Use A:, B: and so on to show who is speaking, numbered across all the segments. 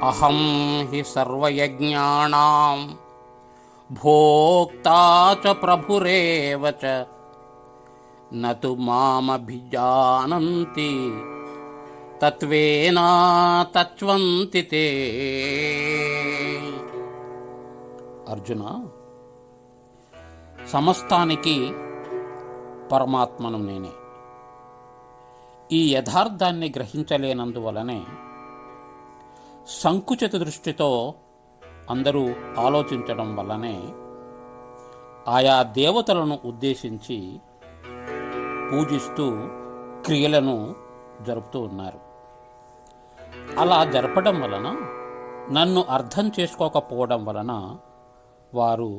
A: అహం హి సర్వయజ్ఞానాం భోక్తా చ ప్రభురేవ చ నతు మామభిజానంతి తత్వేన తత్వంతి తే. అర్జున, సమస్తానికి పరమాత్మను నేనే. ఈ యథార్థాన్ని గ్రహించలేనందువలనే సంకుచిత దృష్టితో అందరూ ఆలోచించడం వల్లనే ఆయా దేవతలను ఉద్దేశించి పూజిస్తూ క్రియలను జరుపుతూ ఉన్నారు. అలా జరపడం వలన, నన్ను అర్థం చేసుకోకపోవడం వలన వారు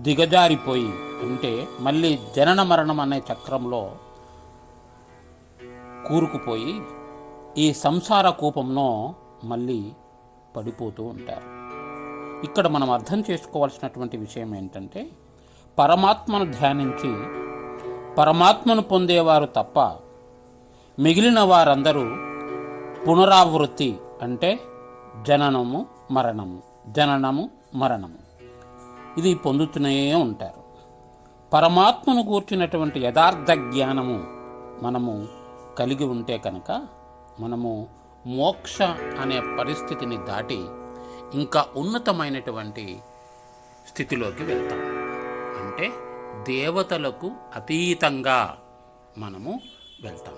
A: దిగజారిపోయి, అంటే మళ్ళీ జనన మరణం అనే చక్రంలో కూరుకుపోయి ఈ సంసార కూపంలో మళ్ళీ పడిపోతూ ఉంటారు. ఇక్కడ మనం అర్థం చేసుకోవాల్సినటువంటి విషయం ఏంటంటే, పరమాత్మను ధ్యానించి పరమాత్మను పొందేవారు తప్ప మిగిలిన వారందరూ పునరావృత్తి, అంటే జననము మరణము, జననము మరణము, ఇది పొందుతూనే ఉంటారు. పరమాత్మను గూర్చినటువంటి యథార్థ జ్ఞానము మనము కలిగి ఉంటే కనుక మనము మోక్ష అనే పరిస్థితిని దాటి ఇంకా ఉన్నతమైనటువంటి స్థితిలోకి వెళ్తాం. అంటే దేవతలకు అతీతంగా మనము వెళ్తాం.